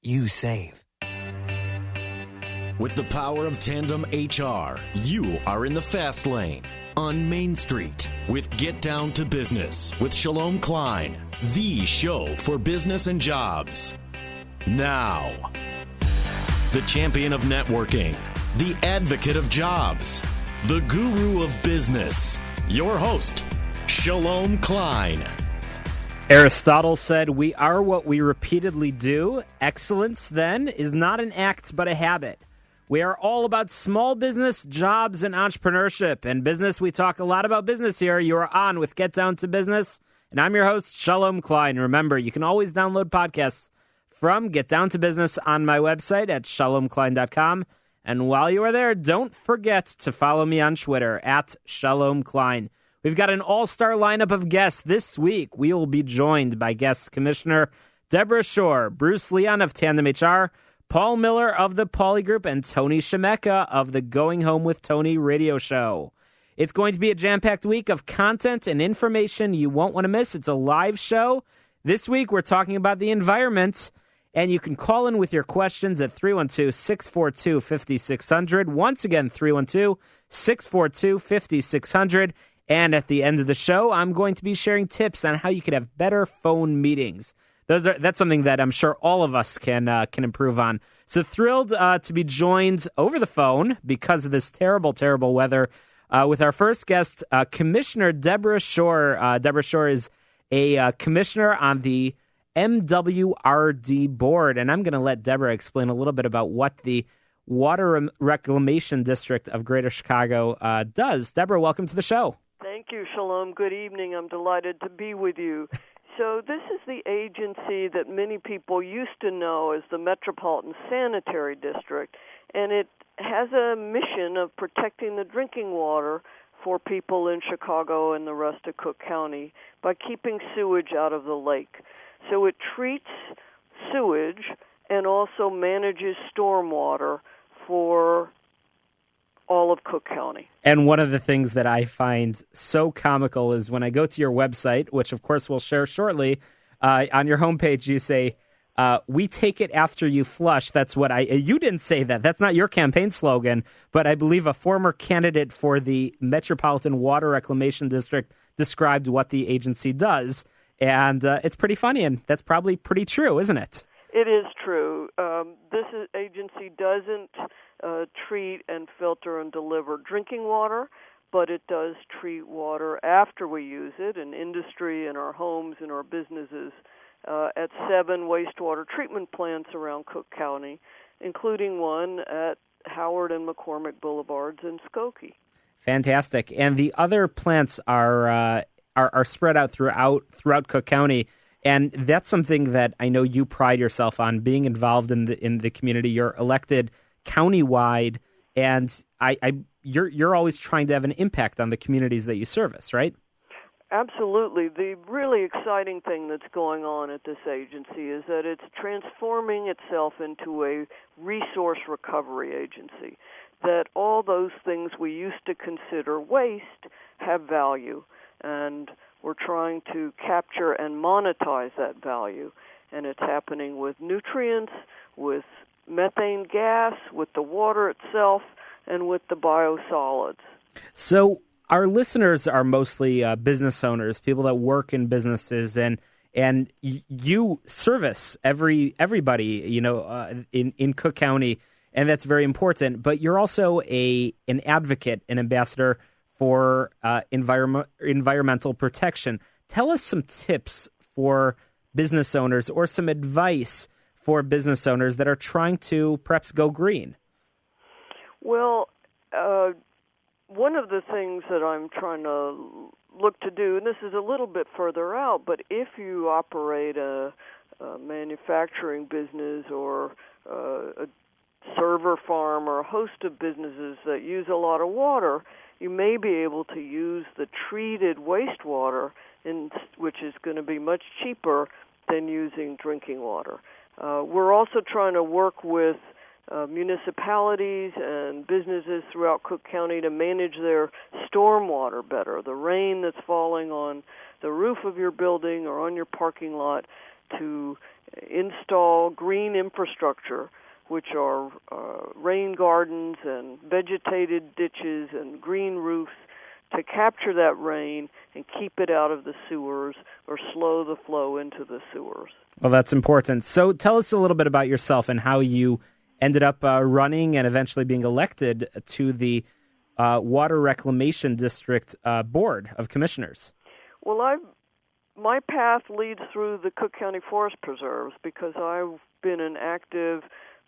you save. With the power of Tandem HR, you are in the fast lane on Main Street with Get Down to Business with Shalom Klein, the show for business and jobs. Now, the champion of networking, the advocate of jobs, the guru of business, your host, Shalom Klein. Aristotle said, "We are what we repeatedly do. Excellence, then, is not an act but a habit." We are all about small business, jobs, and entrepreneurship. And business, we talk a lot about business here. You are on with Get Down to Business, and I'm your host, Shalom Klein. Remember, you can always download podcasts from Get Down to Business on my website at shalomklein.com. And while you are there, don't forget to follow me on Twitter at Shalom Klein. We've got an all-star lineup of guests this week. We will be joined by guest Commissioner Debra Shore, Bruce Leon of Tandem HR, Paul Miller of the Pauly Group, and Tony Shemeka of the Going Home with Tony radio show. It's going to be a jam-packed week of content and information you won't want to miss. It's a live show. This week, we're talking about the environment, and you can call in with your questions at 312-642-5600. Once again, 312-642-5600. And at the end of the show, I'm going to be sharing tips on how you could have better phone meetings. That's something that I'm sure all of us can improve on. So thrilled to be joined over the phone because of this terrible, terrible weather with our first guest, Commissioner Debra Shore. Debra Shore is a commissioner on the MWRD board, and I'm going to let Debra explain a little bit about what the Water Reclamation District of Greater Chicago does. Debra, welcome to the show. Thank you, Shalom. Good evening. I'm delighted to be with you. So this is the agency that many people used to know as the Metropolitan Sanitary District, and it has a mission of protecting the drinking water for people in Chicago and the rest of Cook County by keeping sewage out of the lake. So it treats sewage and also manages stormwater for all of Cook County. And one of the things that I find so comical is when I go to your website, which of course we'll share shortly, on your homepage you say, we take it after you flush. That's what you didn't say that. That's not your campaign slogan, but I believe a former candidate for the Metropolitan Water Reclamation District described what the agency does. And it's pretty funny, and that's probably pretty true, isn't it? It is true. This agency doesn't treat and filter and deliver drinking water, but it does treat water after we use it in industry, in our homes, in our businesses, at 7 wastewater treatment plants around Cook County, including one at Howard and McCormick Boulevards in Skokie. Fantastic. And the other plants are spread out throughout Cook County. And that's something that I know you pride yourself on, being involved in the community. You're elected countywide, and you're always trying to have an impact on the communities that you service, right? Absolutely. The really exciting thing that's going on at this agency is that it's transforming itself into a resource recovery agency, that all those things we used to consider waste have value, and we're trying to capture and monetize that value, and it's happening with nutrients, with methane gas, with the water itself, and with the biosolids. So our listeners are mostly business owners, people that work in businesses, and you service everybody, in Cook County, and that's very important. But you're also an advocate, an ambassador for environmental protection. Tell us some tips for business owners or some advice for business owners that are trying to perhaps go green. Well, one of the things that I'm trying to look to do, and this is a little bit further out, but if you operate a manufacturing business or a server farm or a host of businesses that use a lot of water, you may be able to use the treated wastewater, which is going to be much cheaper than using drinking water. We're also trying to work with municipalities and businesses throughout Cook County to manage their stormwater better, the rain that's falling on the roof of your building or on your parking lot. to install green infrastructure, which are rain gardens and vegetated ditches and green roofs, to capture that rain and keep it out of the sewers or slow the flow into the sewers. Well, that's important. So tell us a little bit about yourself and how you ended up running and eventually being elected to the Water Reclamation District Board of Commissioners. Well, my path leads through the Cook County Forest Preserves because I've been an active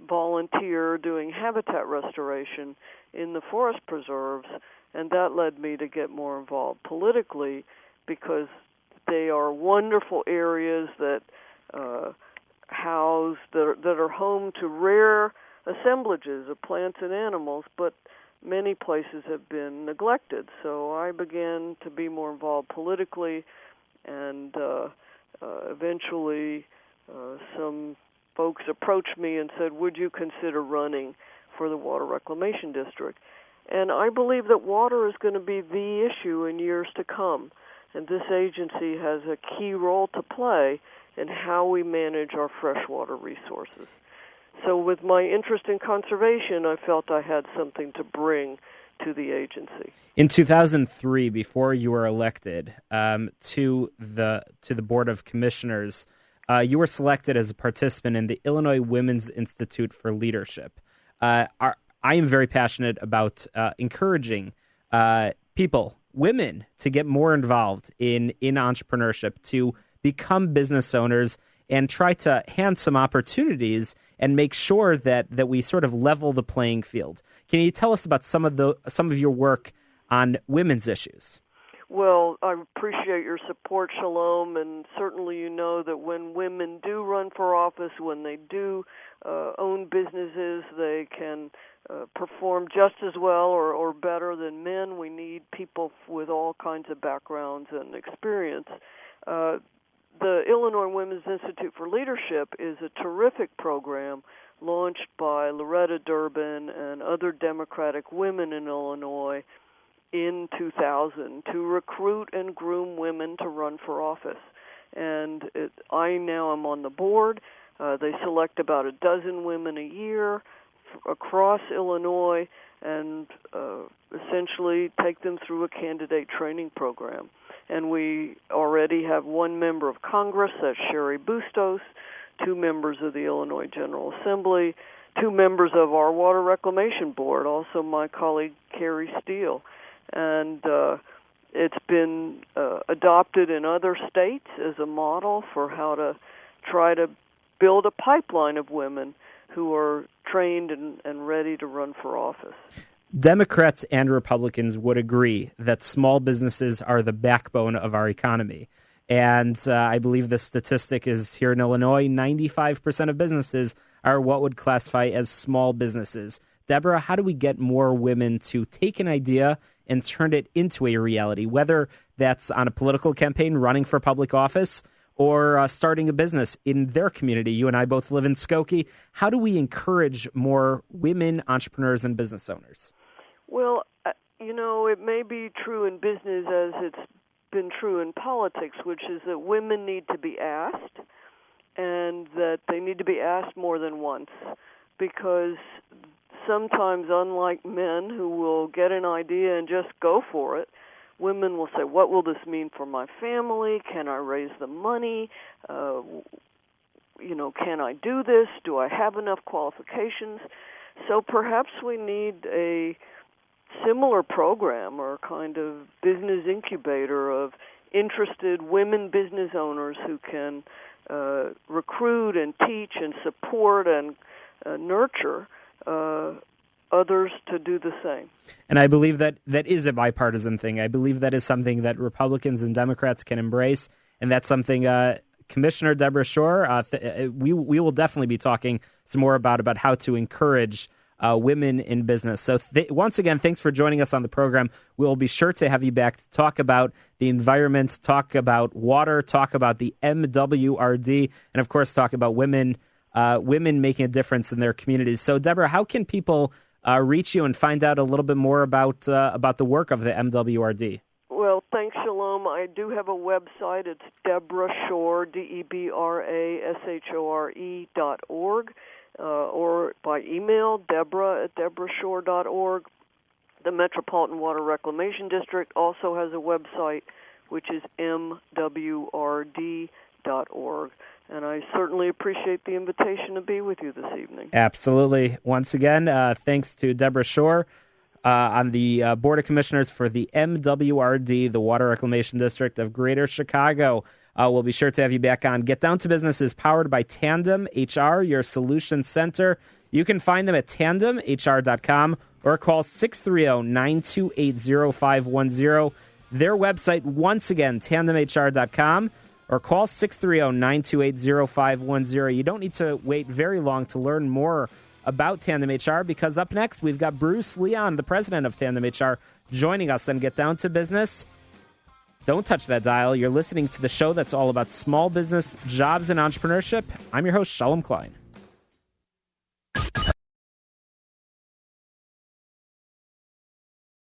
volunteer doing habitat restoration in the forest preserves, and that led me to get more involved politically because they are wonderful areas that that are home to rare assemblages of plants and animals, but many places have been neglected. So I began to be more involved politically, and eventually some folks approached me and said, would you consider running for the Water Reclamation District? And I believe that water is going to be the issue in years to come, and this agency has a key role to play in how we manage our freshwater resources. So with my interest in conservation, I felt I had something to bring to the agency. In 2003, before you were elected to the Board of Commissioners, you were selected as a participant in the Illinois Women's Institute for Leadership. I am very passionate about encouraging women, to get more involved in entrepreneurship, to become business owners and try to hand some opportunities and make sure that we sort of level the playing field. Can you tell us about some of your work on women's issues? Well, I appreciate your support, Shalom, and certainly you know that when women do run for office, when they do own businesses, they can perform just as well or better than men. We need people with all kinds of backgrounds and experience. The Illinois Women's Institute for Leadership is a terrific program launched by Loretta Durbin and other Democratic women in Illinois in 2000 to recruit and groom women to run for office. And I now am on the board. They select about a dozen women a year across Illinois and essentially take them through a candidate training program. And we already have one member of Congress, that's Sherry Bustos, 2 members of the Illinois General Assembly, 2 members of our Water Reclamation Board, also my colleague Carrie Steele. And it's been adopted in other states as a model for how to try to build a pipeline of women who are trained and ready to run for office. Democrats and Republicans would agree that small businesses are the backbone of our economy. And I believe the statistic is here in Illinois, 95% of businesses are what would classify as small businesses. Debra, how do we get more women to take an idea and turn it into a reality, whether that's on a political campaign, running for public office, or starting a business in their community? You and I both live in Skokie. How do we encourage more women entrepreneurs and business owners? Well, it may be true in business as it's been true in politics, which is that women need to be asked, and that they need to be asked more than once, because sometimes, unlike men who will get an idea and just go for it, women will say, what will this mean for my family? Can I raise the money? Can I do this? Do I have enough qualifications? So perhaps we need a similar program or kind of business incubator of interested women business owners who can recruit and teach and support and nurture others to do the same. And I believe that is a bipartisan thing. I believe that is something that Republicans and Democrats can embrace, and that's something Commissioner Debra Shore, we will definitely be talking some more about how to encourage women in business. So once again, thanks for joining us on the program. We'll be sure to have you back to talk about the environment, talk about water, talk about the MWRD, and of course talk about women making a difference in their communities. So Debra, how can people reach you and find out a little bit more about the work of the MWRD? Well, Well, thanks, Shalom. I do have a website. It's Debra Shore, DebraShore.org, or by email, Debra@DebraShore.org. The Metropolitan Water Reclamation District also has a website, which is MWRD.org. And I certainly appreciate the invitation to be with you this evening. Absolutely. Once again, thanks to Debra Shore on the Board of Commissioners for the MWRD, the Water Reclamation District of Greater Chicago. We'll be sure to have you back on. Get Down to Business is powered by Tandem HR, your solution center. You can find them at tandemhr.com or call 630-928-0510. Their website, once again, tandemhr.com. or call 630-928-0510. You don't need to wait very long to learn more about Tandem HR, because up next we've got Bruce Leon, the president of Tandem HR, joining us and Get Down to Business. Don't touch that dial. You're listening to the show that's all about small business, jobs, and entrepreneurship. I'm your host, Shalom Klein.